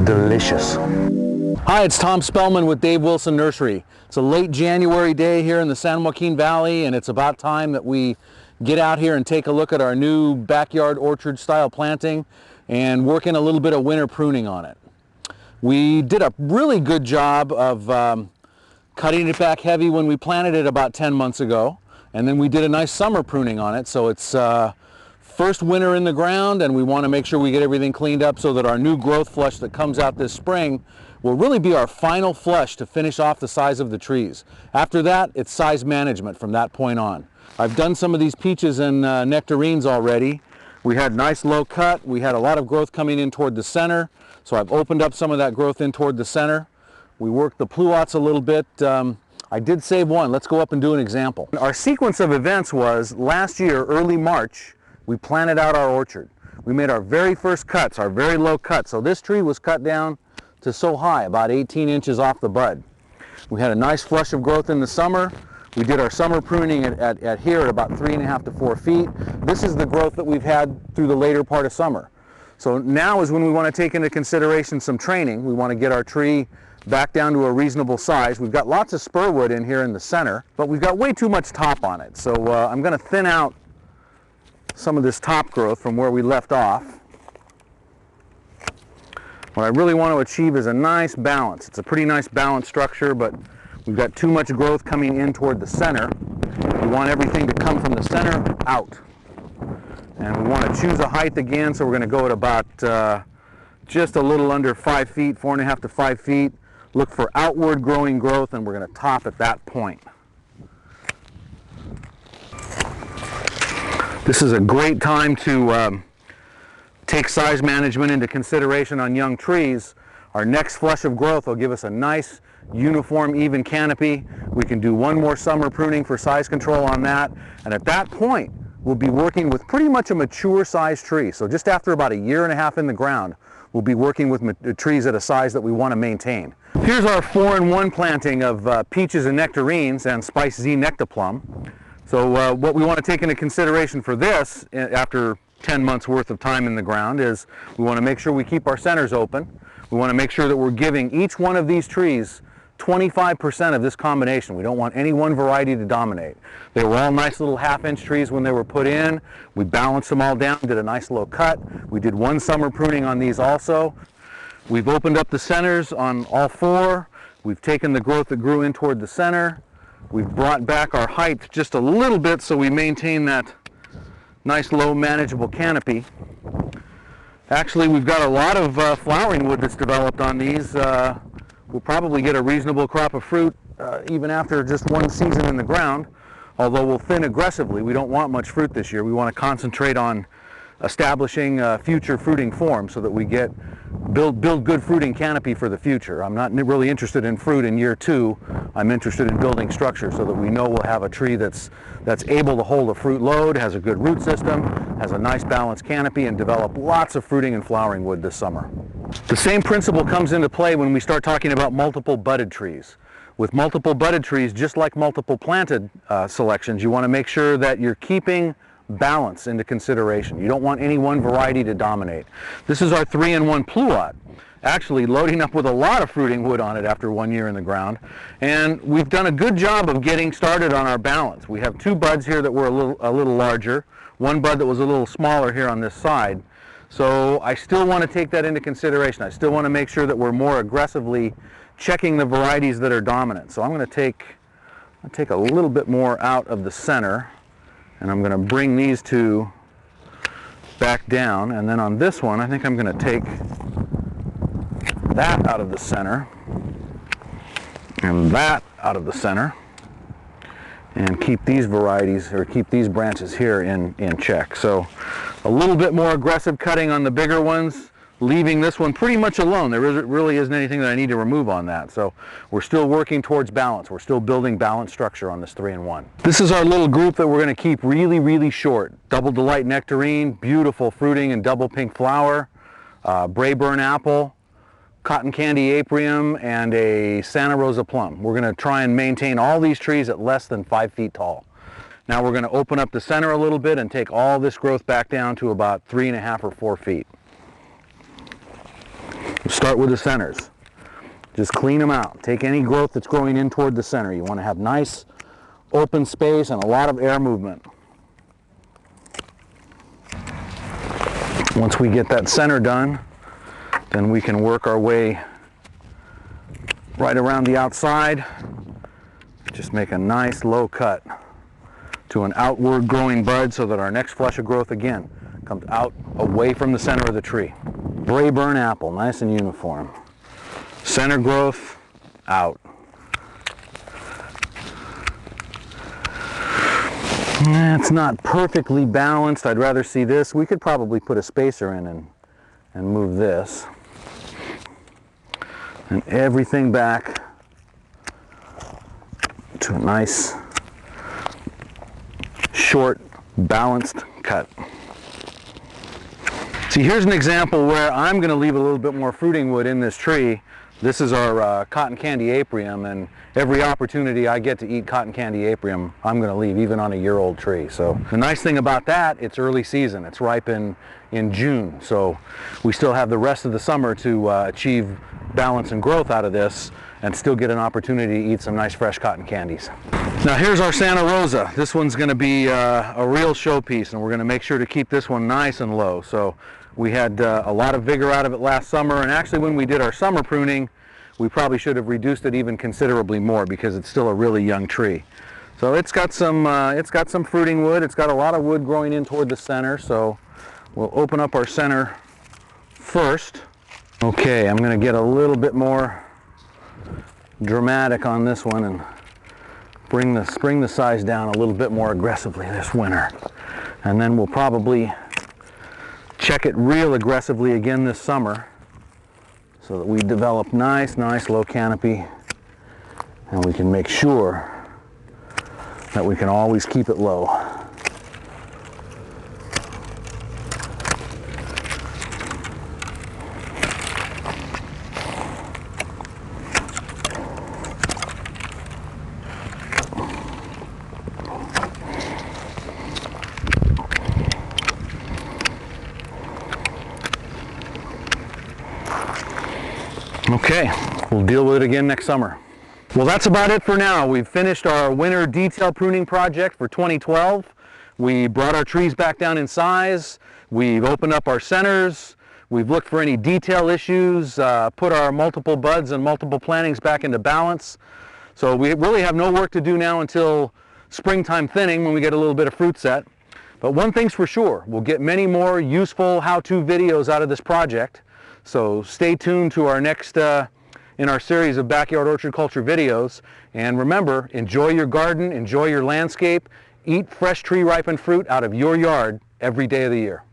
Delicious. Hi, it's Tom Spellman with Dave Wilson Nursery. It's a late January day here in the San Joaquin Valley, and it's about time that we get out here and take a look at our new backyard orchard style planting and working a little bit of winter pruning on it. We did a really good job of cutting it back heavy when we planted it about 10 months ago, and then we did a nice summer pruning on it. So it's first winter in the ground, and we want to make sure we get everything cleaned up so that our new growth flush that comes out this spring will really be our final flush to finish off the size of the trees. After that, it's size management from that point on. I've done some of these peaches and nectarines already. We had nice low cut. We had a lot of growth coming in toward the center, so I've opened up some of that growth in toward the center. We worked the pluots a little bit. I did save one. Let's go up and do an example. Our sequence of events was last year, early March, we planted out our orchard. We made our very first cuts, our very low cut. So this tree was cut down to so high, about 18 inches off the bud. We had a nice flush of growth in the summer. We did our summer pruning at here at about 3.5 to 4 feet. This is the growth that we've had through the later part of summer. So now is when we want to take into consideration some training. We want to get our tree back down to a reasonable size. We've got lots of spur wood in here in the center, but we've got way too much top on it. So I'm going to thin out some of this top growth from where we left off. What I really want to achieve is a nice balance. It's a pretty nice balanced structure, but we've got too much growth coming in toward the center. We want everything to come from the center out. And we want to choose a height again, so we're going to go at about just a little under 5 feet, 4.5 to 5 feet. Look for outward growing growth, and we're going to top at that point. This is a great time to take size management into consideration on young trees. Our next flush of growth will give us a nice, uniform, even canopy. We can do one more summer pruning for size control on that, and at that point, we'll be working with pretty much a mature size tree. So just after about 1.5 years in the ground, we'll be working with trees at a size that we want to maintain. Here's our 4-in-1 planting of peaches and nectarines and Spice Z Nectaplum. So what we want to take into consideration for this, after 10 months worth of time in the ground, is we want to make sure we keep our centers open. We want to make sure that we're giving each one of these trees 25% of this combination. We don't want any one variety to dominate. They were all nice little 1/2-inch trees when they were put in. We balanced them all down, did a nice low cut. We did one summer pruning on these also. We've opened up the centers on all 4. We've taken the growth that grew in toward the center. We've brought back our height just a little bit so we maintain that nice low manageable canopy. Actually, we've got a lot of flowering wood that's developed on these. We'll probably get a reasonable crop of fruit even after just one season in the ground, although we'll thin aggressively. We don't want much fruit this year. We want to concentrate on establishing future fruiting forms so that we build good fruiting canopy for the future. I'm not really interested in fruit in year 2. I'm interested in building structure so that we know we'll have a tree that's able to hold a fruit load, has a good root system, has a nice balanced canopy, and develop lots of fruiting and flowering wood this summer. The same principle comes into play when we start talking about multiple budded trees. With multiple budded trees, just like multiple planted selections, you want to make sure that you're keeping balance into consideration. You don't want any one variety to dominate. This is our 3-in-1 pluot, actually loading up with a lot of fruiting wood on it after 1 year in the ground, and we've done a good job of getting started on our balance. We have 2 buds here that were a little larger, 1 bud that was a little smaller here on this side. So I still want to take that into consideration. I still want to make sure that we're more aggressively checking the varieties that are dominant. So I'm going to take a little bit more out of the center, and I'm going to bring these 2 back down, and then on this one I think I'm going to take that out of the center and that out of the center and keep these varieties, or keep these branches here in check. So a little bit more aggressive cutting on the bigger ones, leaving this one pretty much alone. There really isn't anything that I need to remove on that. So we're still working towards balance. We're still building balanced structure on this 3-in-1. This is our little group that we're going to keep really, really short. Double Delight Nectarine, beautiful fruiting and double pink flower, Brayburn apple, Cotton Candy Aprium, and a Santa Rosa plum. We're going to try and maintain all these trees at less than 5 feet tall. Now we're going to open up the center a little bit and take all this growth back down to about 3.5 or 4 feet. Start with the centers. Just clean them out. Take any growth that's growing in toward the center. You want to have nice open space and a lot of air movement. Once we get that center done, then we can work our way right around the outside. Just make a nice low cut to an outward growing bud so that our next flush of growth again comes out away from the center of the tree. Brayburn apple, nice and uniform. Center growth, out. It's not perfectly balanced. I'd rather see this. We could probably put a spacer in and move this. And everything back to a nice, short, balanced cut. See, here's an example where I'm going to leave a little bit more fruiting wood in this tree. This is our cotton candy apium, and every opportunity I get to eat cotton candy apium, I'm going to leave, even on a year-old tree. So the nice thing about that, it's early season. It's ripe in June, so we still have the rest of the summer to achieve balance and growth out of this and still get an opportunity to eat some nice fresh cotton candies. Now here's our Santa Rosa. This one's going to be a real showpiece, and we're going to make sure to keep this one nice and low. So we had a lot of vigor out of it last summer, and actually when we did our summer pruning, we probably should have reduced it even considerably more because it's still a really young tree. So it's got some fruiting wood. It's got a lot of wood growing in toward the center, so we'll open up our center first. Okay, I'm going to get a little bit more dramatic on this one and bring the size down a little bit more aggressively this winter. And then we'll probably check it real aggressively again this summer so that we develop nice low canopy, and we can make sure that we can always keep it low. Okay, we'll deal with it again next summer. Well, that's about it for now. We've finished our winter detail pruning project for 2012. We brought our trees back down in size. We've opened up our centers. We've looked for any detail issues, put our multiple buds and multiple plantings back into balance. So we really have no work to do now until springtime thinning when we get a little bit of fruit set. But one thing's for sure, we'll get many more useful how-to videos out of this project. So stay tuned to our next in our series of backyard orchard culture videos. And remember, enjoy your garden, enjoy your landscape, eat fresh tree ripened fruit out of your yard every day of the year.